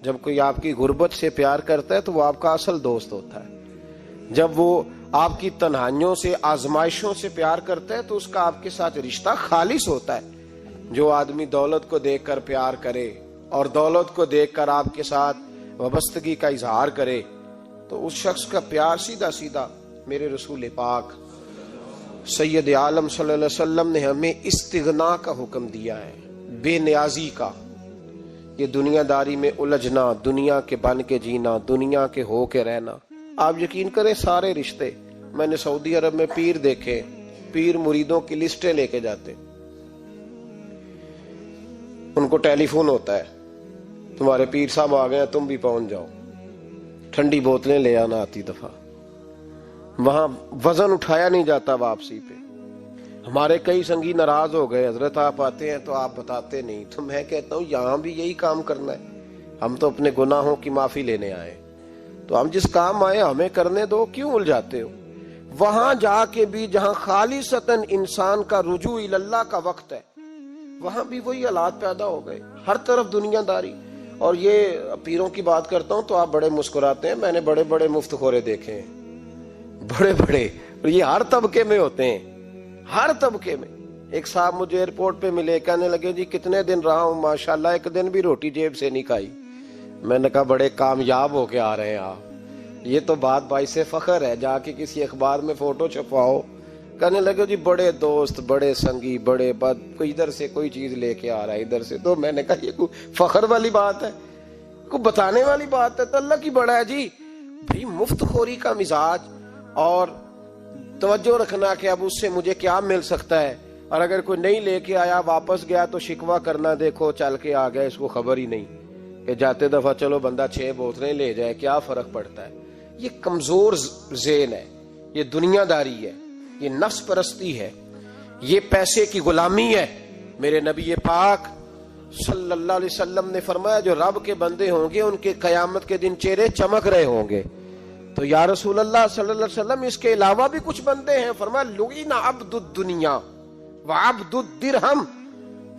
جب کوئی آپ کی غربت سے پیار کرتا ہے تو وہ آپ کا اصل دوست ہوتا ہے. جب وہ آپ کی تنہائیوں سے آزمائشوں سے پیار کرتا ہے تو اس کا آپ کے ساتھ رشتہ خالص ہوتا ہے. جو آدمی دولت کو دیکھ کر پیار کرے اور دولت کو دیکھ کر آپ کے ساتھ وابستگی کا اظہار کرے تو اس شخص کا پیار سیدھا سیدھا میرے رسول پاک سید عالم صلی اللہ علیہ وسلم نے ہمیں استغنا کا حکم دیا ہے، بے نیازی کا. یہ دنیا داری میں الجھنا، دنیا کے بن کے جینا، دنیا کے ہو کے رہنا. آپ یقین کریں سارے رشتے، میں نے سعودی عرب میں پیر دیکھے، پیر مریدوں کی لسٹیں لے کے جاتے، ان کو ٹیلی فون ہوتا ہے تمہارے پیر صاحب آ گئے ہیں تم بھی پہنچ جاؤ. ٹھنڈی بوتلیں لے آنا آتی دفعہ، وہاں وزن اٹھایا نہیں جاتا واپسی پہ. ہمارے کئی سنگی ناراض ہو گئے، حضرت آپ آتے ہیں تو آپ بتاتے نہیں. تو میں کہتا ہوں یہاں بھی یہی کام کرنا ہے. ہم تو اپنے گناہوں کی معافی لینے آئے، تو ہم جس کام آئے ہمیں کرنے دو، کیوں الجھاتے ہو؟ وہاں جا کے بھی جہاں خالصتاً انسان کا رجوع اللہ کا وقت ہے، وہاں بھی وہی حالات پیدا ہو گئے. ہر طرف دنیا داری. اور یہ پیروں کی بات کرتا ہوں تو آپ بڑے مسکراتے ہیں. میں نے بڑے بڑے مفت خورے دیکھے ہیں، بڑے بڑے، اور یہ ہر طبقے میں ہوتے ہیں، ہر طبقے میں. ایک صاحب مجھے ایئرپورٹ پہ ملے، کہنے لگے جی کتنے دن رہا ہوں، ماشاءاللہ ایک دن بھی روٹی جیب سے نہیں کھائی. میں نے کہا بڑے کامیاب ہو کے آ رہے ہیں آپ، یہ تو بات باعث فخر ہے. جا کے کسی اخبار میں فوٹو چھپواؤ. کہنے لگے جی بڑے دوست، بڑے سنگی، بڑے بد، کوئی ادھر سے کوئی چیز لے کے آ رہا ہے ادھر سے. تو میں نے کہا یہ کوئی فخر والی بات ہے، کوئی بتانے والی بات ہے؟ تو اللہ کی بڑا ہے جی. بھئی مفت خوری کا مزاج اور توجہ رکھنا کہ اب اس سے مجھے کیا مل سکتا ہے، اور اگر کوئی نہیں لے کے آیا واپس گیا تو شکوہ کرنا، دیکھو چل کے آ گیا، اس کو خبر ہی نہیں کہ جاتے دفعہ چلو بندہ 6 بوتلیں لے جائے، کیا فرق پڑتا ہے. یہ کمزور ذہن ہے، یہ دنیا داری ہے، یہ نفس پرستی ہے، یہ پیسے کی غلامی ہے. میرے نبی پاک صلی اللہ علیہ وسلم نے فرمایا جو رب کے بندے ہوں گے ان کے قیامت کے دن چہرے چمک رہے ہوں گے. تو یا رسول اللہ صلی اللہ علیہ وسلم اس کے علاوہ بھی کچھ بندے ہیں؟ فرمایا لعن عبد الدنیا وعبد الدرہم.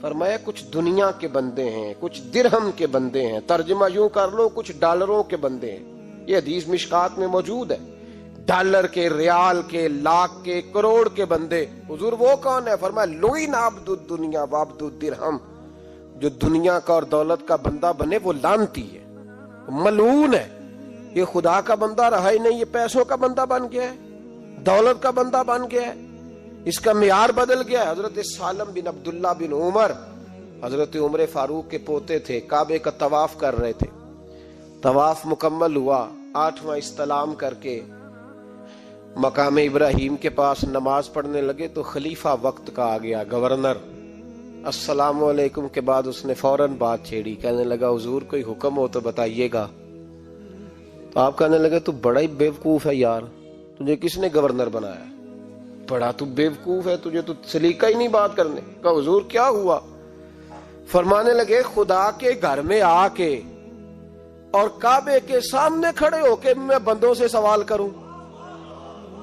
فرمایا کچھ دنیا کے بندے ہیں، کچھ درہم کے بندے ہیں. ترجمہ یوں کر لو کچھ ڈالروں کے بندے ہیں. یہ حدیث مشکات میں موجود ہے. ڈالر کے، ریال کے، لاکھ کے، کروڑ کے بندے. حضور وہ کون ہے؟ فرمایا لعن عبد الدنیا وعبد الدرہم. جو دنیا کا اور دولت کا بندہ بنے وہ لعنتی ہے، ملعون ہے. یہ خدا کا بندہ رہا ہی نہیں، یہ پیسوں کا بندہ بن گیا ہے، دولت کا بندہ بن گیا ہے. اس کا معیار بدل گیا ہے. حضرت سالم بن عبداللہ بن عمر حضرت عمر فاروق کے پوتے تھے، کعبے کا طواف کر رہے تھے. طواف مکمل ہوا، 8واں استلام کر کے مقام ابراہیم کے پاس نماز پڑھنے لگے تو خلیفہ وقت کا آ گیا، گورنر. السلام علیکم کے بعد اس نے فوراً بات چھیڑی، کہنے لگا حضور کوئی حکم ہو تو بتائیے گا. تو آپ کہنے لگے تو بڑا ہی بیوقوف ہے یار، تجھے کس نے گورنر بنایا؟ بڑا تو بیوقوف ہے، تجھے تو سلیقہ ہی نہیں بات کرنے کا. حضور کیا ہوا؟ فرمانے لگے خدا کے گھر میں آ کے اور کعبے کے سامنے کھڑے ہو کے میں بندوں سے سوال کروں،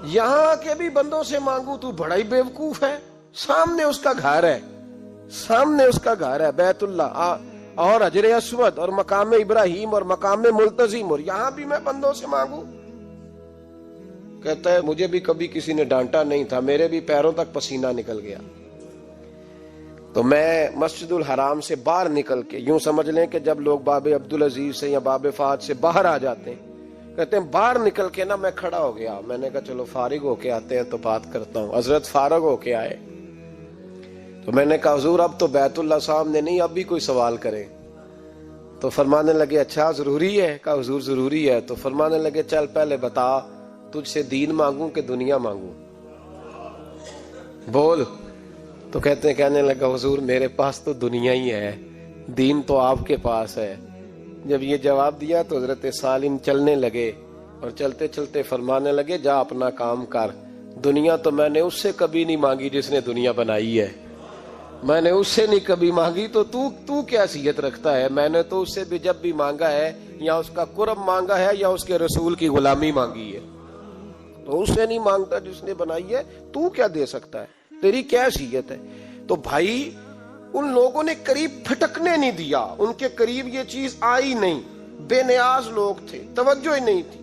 یہاں آ کے بھی بندوں سے مانگوں؟ تو بڑا ہی بیوقوف ہے. سامنے اس کا گھر ہے، سامنے اس کا گھر ہے بیت اللہ اور حجر اسود اور مقام ابراہیم اور مقام ملتزم، اور یہاں بھی میں بندوں سے مانگوں؟ کہتا ہے مجھے بھی کبھی کسی نے ڈانٹا نہیں تھا، میرے بھی پیروں تک پسینہ نکل گیا. تو میں مسجد الحرام سے باہر نکل کے، یوں سمجھ لیں کہ جب لوگ باب عبدالعزیز سے یا باب فہد سے باہر آ جاتے ہیں، کہتے ہیں باہر نکل کے نا میں کھڑا ہو گیا. میں نے کہا چلو فارغ ہو کے آتے ہیں تو بات کرتا ہوں. حضرت فارغ ہو کے آئے تو میں نے کہا حضور اب تو بیت اللہ سامنے نہیں، اب بھی کوئی سوال کرے. تو فرمانے لگے اچھا ضروری ہے؟ کہا حضور ضروری ہے. تو فرمانے لگے چل پہلے بتا تجھ سے دین مانگوں کہ دنیا مانگوں؟ بول. تو کہنے لگا حضور میرے پاس تو دنیا ہی ہے، دین تو آپ کے پاس ہے. جب یہ جواب دیا تو حضرت سالم چلنے لگے اور چلتے چلتے فرمانے لگے جا اپنا کام کر، دنیا تو میں نے اس سے کبھی نہیں مانگی جس نے دنیا بنائی ہے، میں نے اس سے نہیں کبھی مانگی، تو تو کیا حیثیت رکھتا ہے؟ میں نے تو اس سے بھی جب بھی مانگا ہے یا اس کا قرب مانگا ہے یا اس کے رسول کی غلامی مانگی ہے، تو اس سے نہیں مانگتا جس نے بنائی ہے. تو کیا دے سکتا ہے؟ تیری کیا حیثیت ہے؟ تو بھائی ان لوگوں نے قریب پھٹکنے نہیں دیا، ان کے قریب یہ چیز آئی نہیں. بے نیاز لوگ تھے، توجہ ہی نہیں تھی.